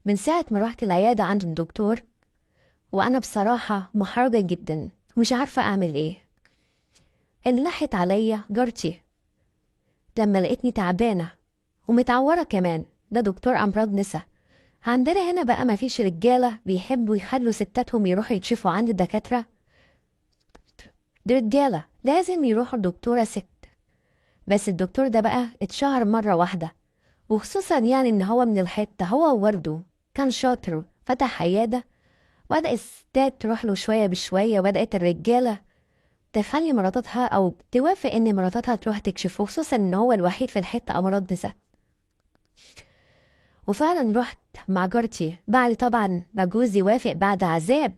من ساعة ما رحت العيادة عند الدكتور وأنا بصراحة محرجة جدا، مش عارفة أعمل إيه. اللي لحت عليا جارتي لما لقيتني تعبانة ومتعورة كمان. ده دكتور أمراض نسا. عندنا هنا بقى مفيش رجالة بيحبوا يخلوا ستاتهم يروحوا يكشفوا عند الدكاترة. دي رجالة لازم يروحوا لدكتورة ست. بس الدكتور ده بقى اتشهر مرة واحدة، وخصوصا يعني إن هو من الحتة، هو وورده كان شاطر، فتح عيادة. بدأ الستات تروح له شوية بشوية، وبدأت الرجالة تخلي مراتاتها أو توافق إن مراتاتها تروح تكشفه، خصوصا إن هو الوحيد في الحتة أمراض نساء. وفعلا رحت مع جارتي بعد طبعا ما جوزي وافق بعد عذاب،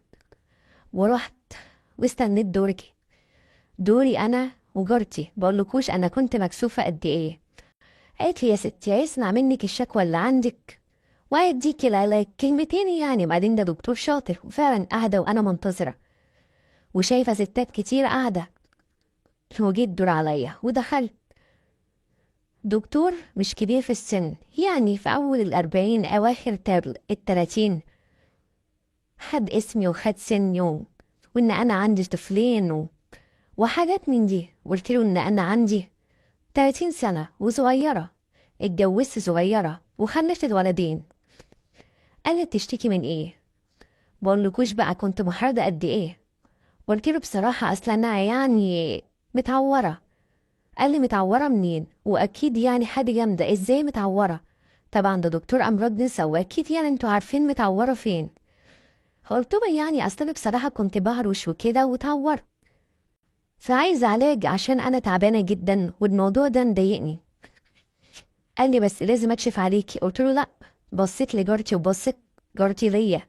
ورحت واستنيت دوري أنا وجارتي. بقولكوش أنا كنت مكسوفة قد إيه. قالت لي يا ستي هيسمع منك الشكوى اللي عندك وهيديكي العلاج كلمتين يعني، بعدين ده دكتور شاطر. وفعلا قاعدة وأنا منتظرة وشايفة ستات كتير قاعدة، وجيت دور عليا ودخلت. دكتور مش كبير في السن، يعني في أول ال40 أواخر ال30. خد اسمي وخد سني وإن أنا عندي طفلين وحاجات من دي. قلت له إن أنا عندي 30 سنة وصغيرة، اتجوزت صغيرة وخلفت ولدين. قال لي بتشتكي من إيه؟ بقولكوش بقى كنت محرجة قد إيه. قلت له بصراحة أصل أنا يعني متعورة. قال لي متعورة منين؟ وأكيد يعني حاجة جامدة، إزاي متعورة؟ طبعا ده دكتور أمراض نسا وأكيد يعني انتوا عارفين متعورة فين. قلت له يعني أصل أنا بصراحة كنت بهرش وكده وتعورت، فعايزة علاج عشان أنا تعبانة جدا والموضوع ده مضايقني. قال لي بس لازم أكشف عليكي. قلت له لأ. بصيت لجارتي وبصيت جارتي ليا،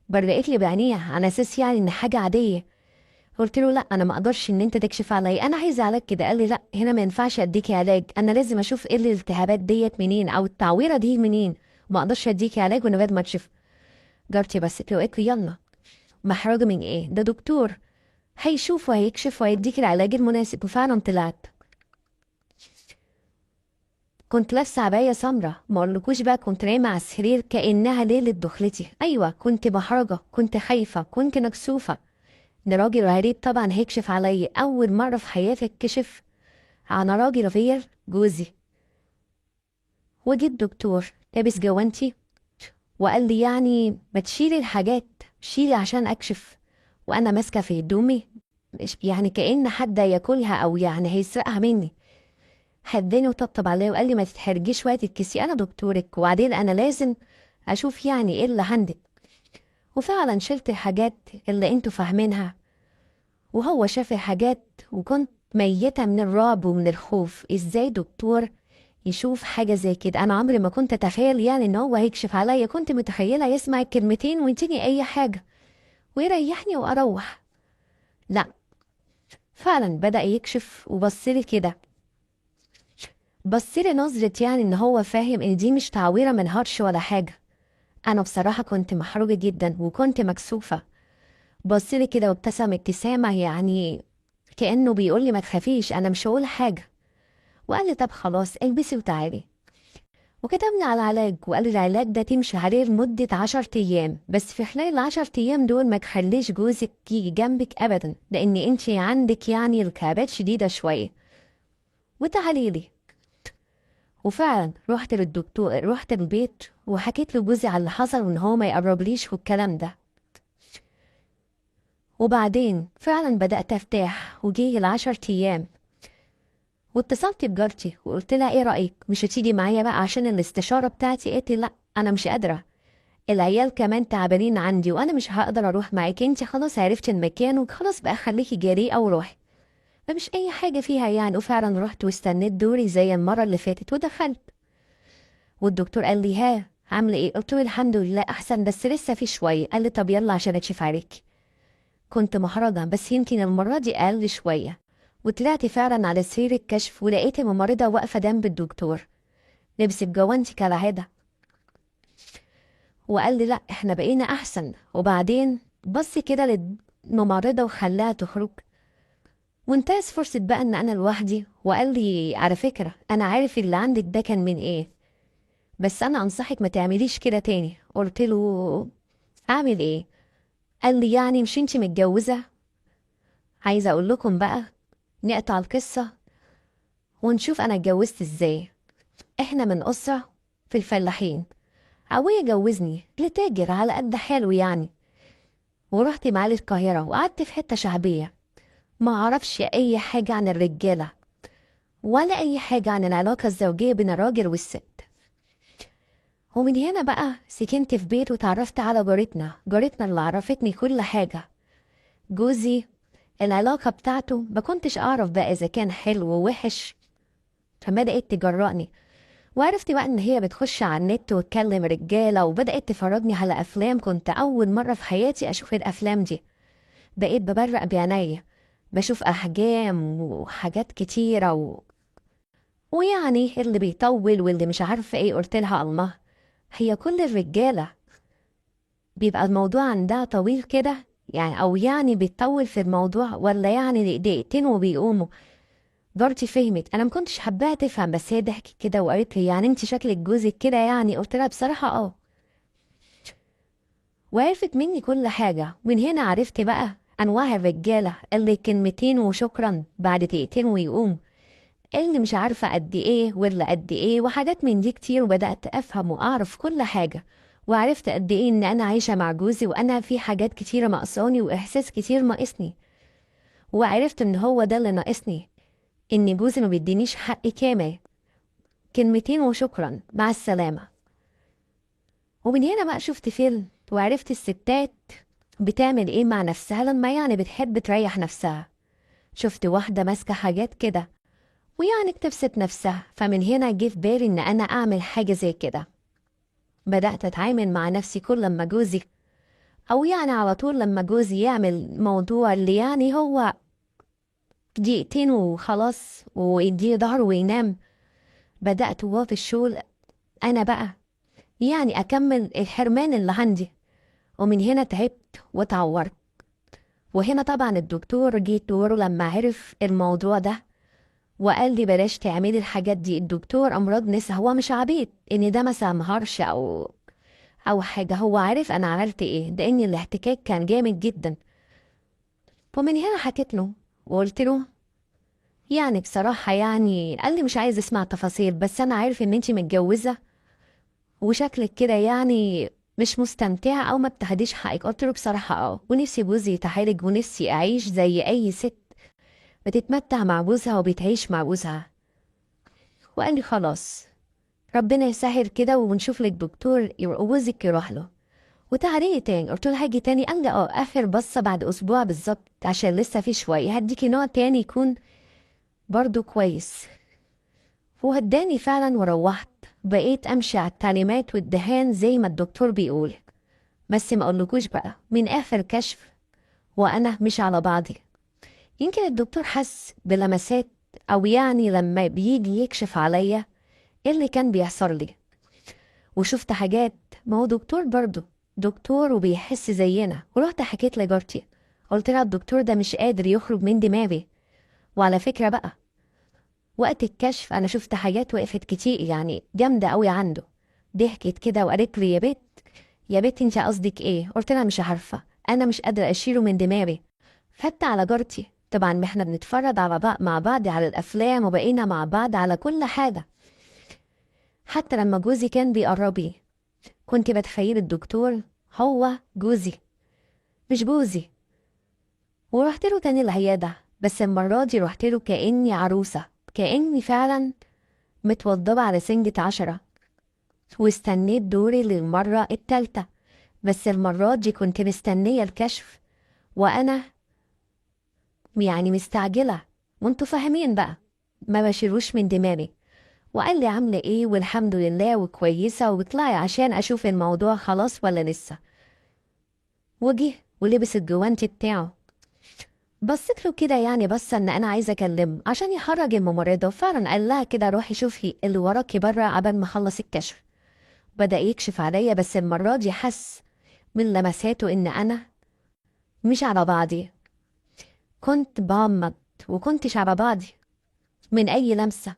برقت لي بعينيها على أساس يعني إن حاجة عادية. قلت له لا انا ما اقدرش ان انت تكشف عليا، انا عايزه علاج كده. قال لي لا هنا ما ينفعش اديكي علاج، انا لازم اشوف ايه الالتهابات ديت منين او التعويره دي منين، ما اقدرش اديكي علاج وانا بعد ما اكشف. جارتي بس قالت لي يلا. محرجه من ايه؟ ده دكتور هيشوف وهيكشف وهيديكي العلاج المناسب. وفعلا طلعت كنت لابسه عبايه سمراء، ما اقولكوش بقى كنت نايمه على السرير كانها ليله دخلتي. ايوه كنت محرجه، كنت خايفه، كنت مكسوفه. ده راجل غريب طبعا هيكشف عليا، اول مره في حياتي اتكشف على راجل غير جوزي. وجيت دكتور لابس جوانتي وقال لي يعني ما تشيلي الحاجات، شيلي عشان اكشف. وانا ماسكه في هدومي، مش يعني كأن حد ياكلها او يعني هيسرقها مني. هداني وطبطب عليا وقال لي ما تتحرجيش ولا تتكسي، انا دكتورك وبعدين انا لازم اشوف يعني ايه اللي عندك. وفعلا شلت الحاجات اللي انتوا فاهمينها، وهو شاف الحاجات. وكنت ميتة من الرعب ومن الخوف، ازاي دكتور يشوف حاجة زي كده؟ أنا عمري ما كنت أتخيل يعني إن هو هيكشف عليا، كنت متخيلة يسمع الكلمتين ويديني أي حاجة ويريحني وأروح. لا، فعلا بدأ يكشف وبصلي كده، بصلي نظرة يعني إن هو فاهم إن دي مش تعويرة من هرش ولا حاجة. أنا بصراحة كنت محروجة جدا وكنت مكسوفة. بصلي كده وابتسم ابتسامة يعني كأنه بيقولي ما تخافيش أنا مش هقول حاجة. وقال لي طب خلاص البسي وتعالي. وكتبني على علاج وقال لي العلاج ده تمشي عليه لمدة 10 أيام، بس في خلال ال10 أيام دول ما تخليش جوزك يجي جنبك أبدا، لأن انتي عندك يعني التهابات شديدة شوية، وتعالي لي. وفعلا رحت للدكتور، رحت البيت وحكيت لجوزي على اللي حصل وإن هو ما يقربليش والكلام ده. وبعدين فعلا بدأت أرتاح وجي ال10 أيام. واتصلت بجارتي وقلت لها ايه رأيك مش هتيجي معايا بقى عشان الاستشارة بتاعتي؟ قالت لي لا انا مش قادرة، العيال كمان تعبانين عندي وانا مش هقدر اروح معاكي، انتي خلاص عرفتي المكان وخلاص بقى خليكي جريئة وروحي، فمش اي حاجة فيها يعني. وفعلا رحت واستنيت دوري زي المرة اللي فاتت ودخلت. والدكتور قال لي ها عاملة ايه؟ قلت له الحمد لله احسن بس لسه في شوية. قال لي طب يلا عشان اكشف عليكي. كنت محرجة بس يمكن المرة دي اقل شوية. وطلعت فعلا على سرير الكشف ولقيت الممرضة واقفة جنب الدكتور لبست جوانتي كالعادة. وقال لي لا احنا بقينا احسن. وبعدين بص كده للممرضة وخلاها تخرج وانتهز فرصة بقى ان انا لوحدي. وقال لي على فكرة انا عارف اللي عندك ده كان من ايه، بس انا انصحك ما تعمليش كده تاني. قلت له اعمل ايه؟ قال لي يعني مش انتي متجوزة؟ عايزة اقول لكم بقى، نقطع القصة ونشوف انا اتجوزت ازاي. احنا من اسرة في الفلاحين. ابويا جوزني لتاجر على قد حاله يعني، ورحت معاه القاهرة وقعدت في حتة شعبية، ما اعرفش اي حاجة عن الرجالة ولا اي حاجة عن العلاقة الزوجية بين الراجل والست. ومن هنا بقى سكنت في بيت وتعرفت على جارتنا اللي عرفتني كل حاجة. جوزي العلاقة بتاعته ما كنتش أعرف بقى إذا كان حلو ووحش، فبدأت تجرأني، وعرفت بقى إن هي بتخش على النت وتكلم رجالة، وبدأت تفرجني على أفلام كنت أول مرة في حياتي أشوف الأفلام دي. بقيت ببرق بعينيا، بشوف أحجام وحاجات كتيرة ويعني اللي بيطول واللي مش عارفة إيه. قلت لها الله، هي كل الرجالة بيبقى الموضوع عندها طويل كده يعني، أو يعني بيطول في الموضوع، ولا يعني دقيقتين وبيقوموا؟ جارتي فهمت، انا ما كنتش حباها تفهم، بس هي ضحكت كده وقالت لي يعني انت شكلك جوزك كده يعني؟ قلت لها بصراحه وعرفت مني كل حاجه. من هنا عرفت بقى انواع الرجاله اللي كلمتين وشكرا بعد دقيقتين ويقوم، اللي مش عارفه قد ايه ولا قد ايه، وحاجات من دي كتير، وبدات افهم واعرف كل حاجه. وعرفت قد ايه ان انا عايشه مع جوزي وانا في حاجات كتيره ناقصاني واحساس كتير ناقصني. وعرفت ان هو ده اللي ناقصني، ان جوزي ما بيدينيش حقي كامل، كلمتين وشكرا مع السلامة. ومن هنا بقى شفت فيلم وعرفت الستات بتعمل ايه مع نفسها لما يعني بتحب تريح نفسها. شفت واحدة ماسكة حاجات كده ويعني بتبسط نفسها، فمن هنا جه في بالي ان انا اعمل حاجة زي كده. بدأت اتعامل مع نفسي كل لما جوزي، او يعني على طول لما جوزي يعمل موضوع اللي يعني هو دقيقتين وخلاص ويديه ظهره وينام، بدأت وهو في الشغل انا بقى يعني أكمل الحرمان اللي عندي. ومن هنا تعبت واتعورت. وهنا طبعا الدكتور جه دوره لما عرف الموضوع ده، وقال لي بلاش تعملي الحاجات دي. الدكتور أمراض نسا، هو مش عبيط إن ده مثلا مهارش أو حاجة، هو عارف أنا عملت إيه، لأن الاحتكاك كان جامد جدا. ومن هنا حكيت له وقلت له يعني بصراحة يعني، قال لي مش عايز اسمع تفاصيل، بس أنا عارف إن أنتي متجوزة وشكلك كده يعني مش مستمتعة أو ما بتاخديش حقك. قلت له بصراحة ونفسي جوزي يتعالج، ونفسي أعيش زي أي ست بتتمتع مع جوزها وبتعيش مع جوزها. وقال لي خلاص، ربنا يسهل كده ونشوف لك دكتور وجوزك يروح له وتعالي تاني. قلت له هاجي تاني؟ قال لي آخر بصة بعد أسبوع بالظبط، عشان لسه في شوية هديكي نوع تاني يكون برضو كويس. وهداني فعلا وروحت، بقيت أمشي على التعليمات والدهان زي ما الدكتور بيقول. بس ما اقولكوش بقى من اخر كشف وانا مش على بعضي. يمكن الدكتور حس بلمسات، او يعني لما بيجي يكشف عليا ايه اللي كان بيحصل لي، وشفت حاجات. ما هو دكتور برضه، دكتور وبيحس زينا. ورحت حكيت لجارتي، قلت لها الدكتور ده مش قادر يخرج من دماغي. وعلى فكرة بقى وقت الكشف انا شفت حاجات وقفت كتير يعني جامدة قوي عنده. ضحكت كده وقالت لي يا بت انت قصدك ايه؟ قلت لها مش عارفه، انا مش قادره اشيله من دماغي. فت على جارتي، طبعا ما احنا بنتفرج على مع بعض على الافلام، وبقينا مع بعض على كل حاجه. حتى لما جوزي كان بيقربي كنت بتخيل الدكتور هو جوزي مش جوزي. ورحت له تاني العياده، بس المره دي رحت له كاني عروسه، كاني فعلا متوضبه على سنجة 10. واستنيت دوري للمره التالتة، بس المرة دي كنت مستنية الكشف وأنا يعني مستعجلة، وانتوا فاهمين بقى، ما بشيلوش من دماغي. وقال لي عاملة ايه؟ والحمد لله وكويسة، وبطلعي عشان أشوف الموضوع خلاص ولا لسه. وجه ولبس الجوانتي بتاعه، بصيت له كده يعني بس ان انا عايزه اكلمه عشان يخرج الممرضه، وفعلا قال لها كده روحي شوفي اللي وراكي بره عبال ما اخلص الكشف. بدأ يكشف عليا، بس المره دي حس من لمساته ان انا مش على بعضي. كنت بغمض وكنتش على بعضي من أي لمسة،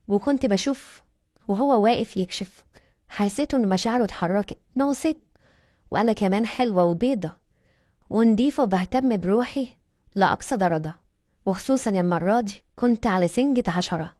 وكنت بشوف وهو واقف يكشف حسيت إن مشاعره اتحركت. نوصت وأنا كمان حلوة وبيضة ونضيفة وبهتم بروحي لأقصى درجة، وخصوصا المرة دي كنت على سنجة 10.